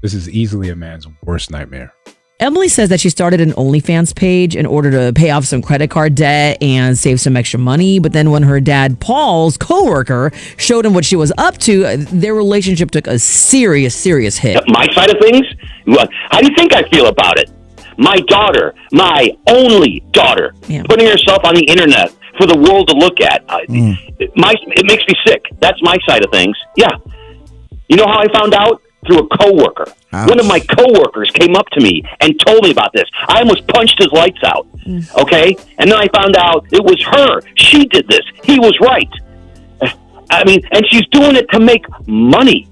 This is easily a man's worst nightmare. Emily says that she started an OnlyFans page in order to pay off some credit card debt and save some extra money. But then when her dad, Paul's coworker, showed him what she was up to, their relationship took a serious hit. My side of things? How do you think I feel about it? My daughter, my only daughter, putting herself on the internet for the world to look at. It makes me sick. That's my side of things. Yeah. You know how I found out? Through a coworker. Ouch. One of my coworkers came up to me and told me about this. I almost punched his lights out. Okay? And then I found out it was her. She did this. He was right. I mean, and she's doing it to make money.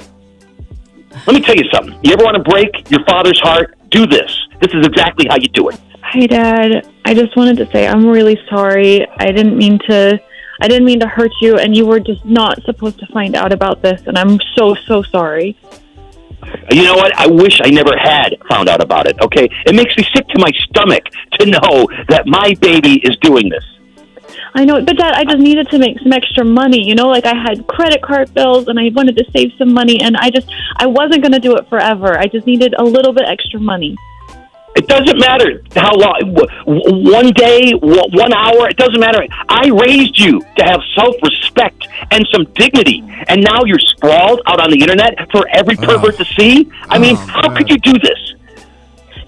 Let me tell you something. You ever want to break your father's heart? Do this. This is exactly how you do it. Hi, Dad. I just wanted to say I'm really sorry. I didn't mean to hurt you, and you were just not supposed to find out about this, and I'm so sorry. You know what? I wish I never had found out about it, okay? It makes me sick to my stomach to know that my baby is doing this. I know, but Dad, I just needed to make some extra money, you know? Like, I had credit card bills, and I wanted to save some money, and I wasn't going to do it forever. I just needed a little bit extra money. It doesn't matter how long, one day, 1 hour, it doesn't matter. I raised you to have self-respect and some dignity, and now you're sprawled out on the internet for every pervert to see? I mean, how could you do this?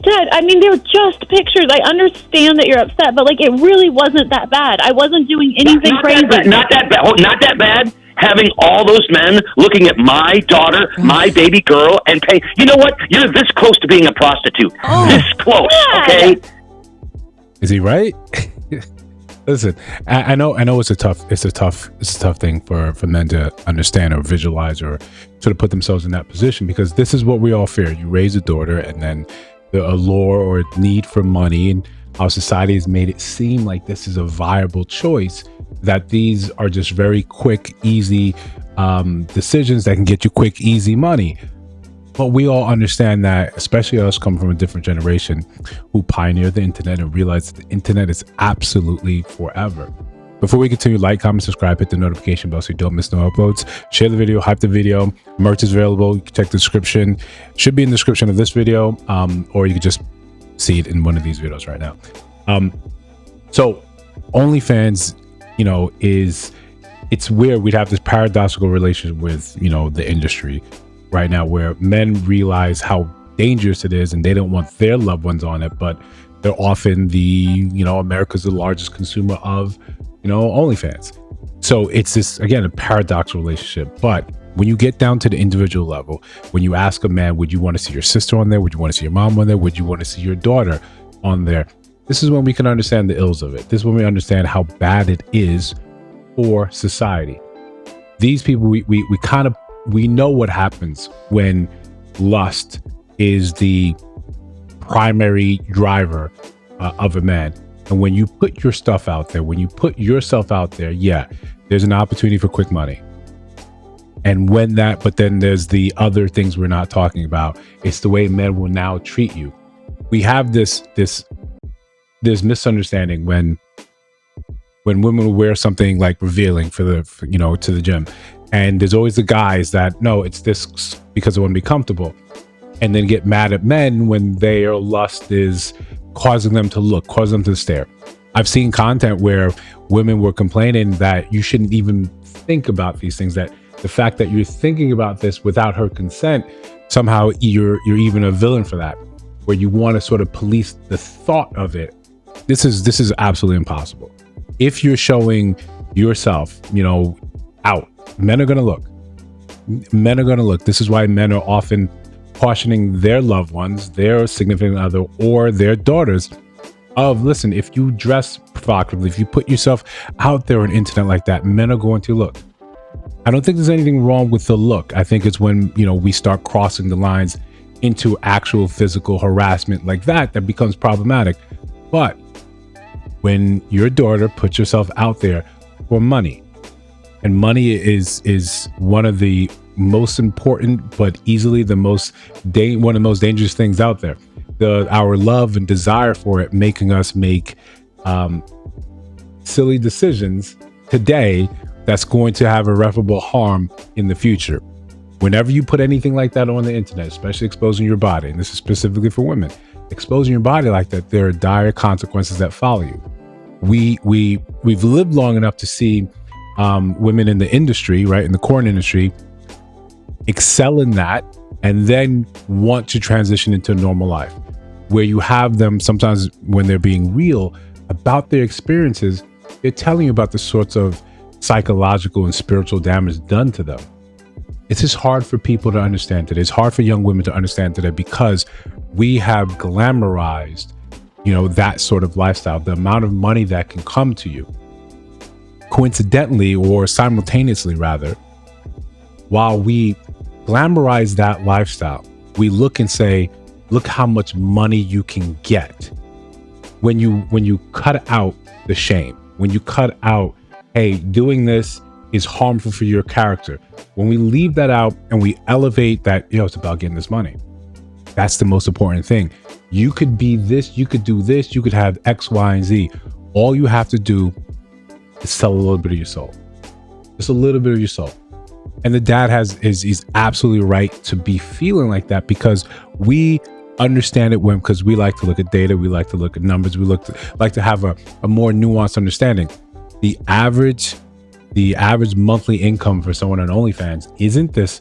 Dad, I mean, they were just pictures. I understand that you're upset, but, like, it really wasn't that bad. I wasn't doing anything crazy. Not that bad. Not that bad. Having all those men looking at my daughter, my baby girl, and pay. You know what? You're this close to being a prostitute. This close, okay? Is he right? Listen, I know it's a tough thing for men to understand or visualize or sort of put themselves in that position, because this is what we all fear. You raise a daughter, and then the allure or need for money, and how society has made it seem like this is a viable choice, that these are just very quick, easy decisions that can get you quick, easy money. But we all understand that, especially us coming from a different generation who pioneered the internet and realized that the internet is absolutely forever. Before we continue, like, comment, subscribe, hit the notification bell so you don't miss no uploads. Share the video, hype the video. Merch is available. You can check the description. Should be in the description of this video, or you can just see it in one of these videos right now. So OnlyFans, you know, it's weird. We'd have this paradoxical relationship with, you know, the industry right now, where men realize how dangerous it is and they don't want their loved ones on it, but they're often America's the largest consumer of, OnlyFans. So it's this, again, a paradoxical relationship. But when you get down to the individual level, when you ask a man, would you want to see your sister on there? Would you want to see your mom on there? Would you want to see your daughter on there? This is when we can understand the ills of it. This is when we understand how bad it is for society. These people, we know what happens when lust is the primary driver of a man. And when you put your stuff out there, when you put yourself out there, there's an opportunity for quick money. And but then there's the other things we're not talking about. It's the way men will now treat you. We have this misunderstanding when women will wear something like revealing to the gym. And there's always the guys that, no, it's this because I want to be comfortable. And then get mad at men when their lust is causing them to stare. I've seen content where women were complaining that you shouldn't even think about these things, that the fact that you're thinking about this without her consent, somehow you're even a villain for that, where you want to sort of police the thought of it. This is absolutely impossible. If you're showing yourself, out, men are going to look. This is why men are often cautioning their loved ones, their significant other, or their daughters of, listen, if you dress provocatively, if you put yourself out there on the internet like that, men are going to look. I don't think there's anything wrong with the look. I think it's when, we start crossing the lines into actual physical harassment like that becomes problematic. But when your daughter puts herself out there for money, and money is one of the most important, but easily one of the most dangerous things out there. Our love and desire for it making us make silly decisions today that's going to have irreparable harm in the future. Whenever you put anything like that on the internet, especially exposing your body, and this is specifically for women, exposing your body like that, there are dire consequences that follow you. We've lived long enough to see women in the industry, right, in the corn industry, excel in that, and then want to transition into normal life, where you have them sometimes when they're being real about their experiences, they're telling you about the sorts of psychological and spiritual damage done to them. It's just hard for people to understand today. It's hard for young women to understand today because we have glamorized, that sort of lifestyle, the amount of money that can come to you. Coincidentally, or simultaneously rather, while we glamorize that lifestyle, we look and say, look how much money you can get. When you cut out the shame, when you cut out, hey, doing this is harmful for your character. When we leave that out and we elevate that, it's about getting this money. That's the most important thing. You could be this, you could do this, you could have X, Y, and Z. All you have to do is sell a little bit of your soul. Just a little bit of your soul. And the dad is absolutely right to be feeling like that, because we understand it because we like to look at data, we like to look at numbers, we like to have a more nuanced understanding. The average monthly income for someone on OnlyFans isn't this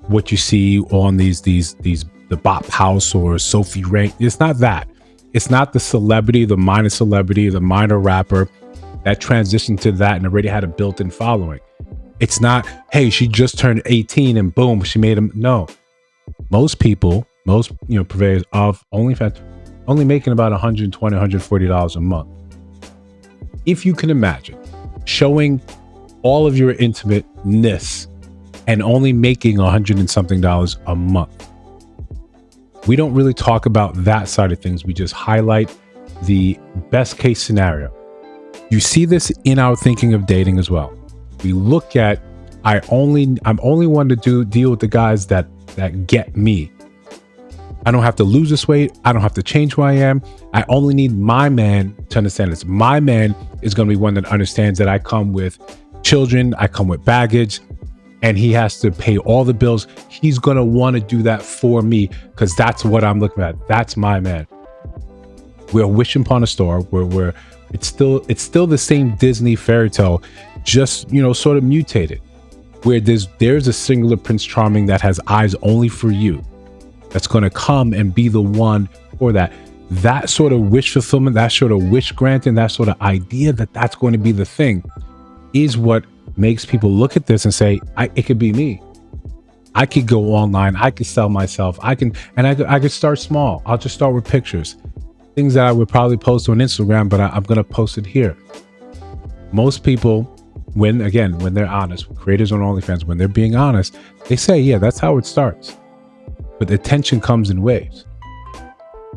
what you see on these the Bop House or Sophie Rank. It's not that. It's not the celebrity, the minor celebrity, the minor rapper that transitioned to that and already had a built-in following. It's not, hey, she just turned 18 and boom, she made him. No. Most purveyors of OnlyFans only making about $120, $140 a month. If you can imagine showing all of your intimateness and only making $100 and something a month. We don't really talk about that side of things. We just highlight the best case scenario. You see this in our thinking of dating as well. We look at, I'm only one to deal with the guys that get me. I don't have to lose this weight. I don't have to change who I am. I only need my man to understand this. My man is going to be one that understands that I come with children, I come with baggage, and he has to pay all the bills. He's going to want to do that for me because that's what I'm looking at. That's my man. We're wishing upon a star where it's still the same Disney fairy tale, just, sort of mutated, where there's a singular Prince Charming that has eyes only for you, that's going to come and be the one for that. That sort of wish fulfillment, that sort of wish granting, that sort of idea that's going to be the thing is what makes people look at this and say, it could be me. I could go online. I could sell myself. I could start small. I'll just start with pictures, things that I would probably post on Instagram, but I'm going to post it here. Most people, when they're honest, creators on OnlyFans, when they're being honest, they say, yeah, that's how it starts. But the attention comes in waves.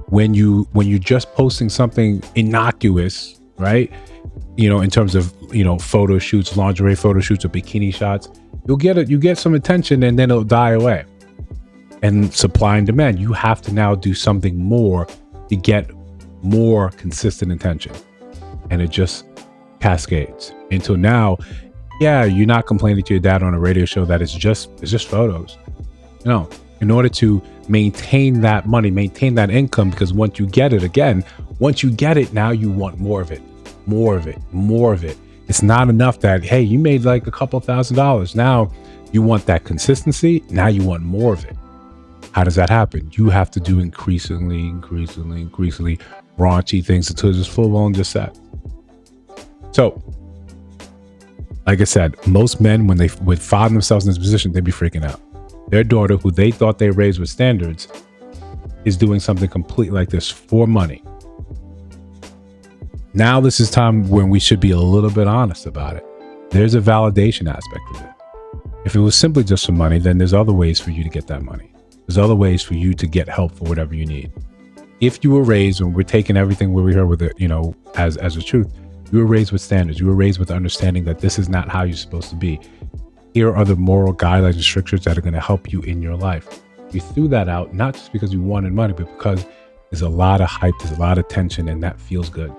When you're just posting something innocuous, right? In terms of, photo shoots, lingerie photo shoots or bikini shots, you get some attention and then it'll die away. And supply and demand, you have to now do something more to get more consistent attention. And it just cascades until now, yeah, you're not complaining to your dad on a radio show that it's just photos. No, in order to maintain that money, maintain that income, because once you get it, now you want more of it. It's not enough that, hey, you made like a couple $1,000s. Now you want that consistency. Now you want more of it. How does that happen? You have to do increasingly raunchy things until it's full blown just set. So, like I said, most men, when they would find themselves in this position, they'd be freaking out. Their daughter, who they thought they raised with standards, is doing something completely like this for money. Now this is time when we should be a little bit honest about it. There's a validation aspect of it. If it was simply just for money, then there's other ways for you to get that money. There's other ways for you to get help for whatever you need. If you were raised, and we're taking everything where we heard with it, as a truth, you were raised with standards. You were raised with understanding that this is not how you're supposed to be. Here are the moral guidelines and strictures that are going to help you in your life. You threw that out, not just because you wanted money, but because there's a lot of hype, there's a lot of tension, and that feels good.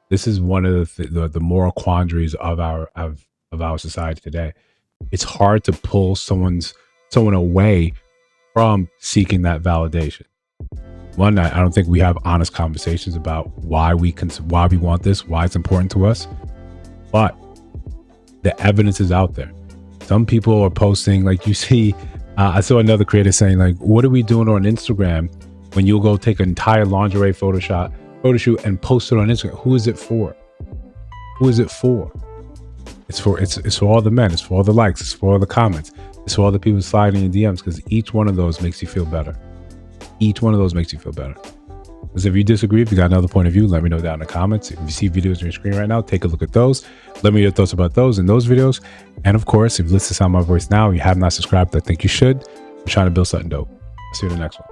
This is one of the moral quandaries of our society today. It's hard to pull someone's someone away from seeking that validation. One, I don't think we have honest conversations about why we want this, why it's important to us. But the evidence is out there. Some people are posting, like you see, I saw another creator saying, like, what are we doing on Instagram when you'll go take an entire lingerie photo shoot and post it on Instagram? Who is it for? Who is it for? It's for all the men. It's for all the likes. It's for all the comments. It's for all the people sliding in DMs, because each one of those makes you feel better. Each one of those makes you feel better. Because if you disagree, if you got another point of view, let me know down in the comments. If you see videos on your screen right now, take a look at those. Let me know your thoughts about those and those videos. And of course, if you listen to my voice now, you have not subscribed, I think you should. We're trying to build something dope. I'll see you in the next one.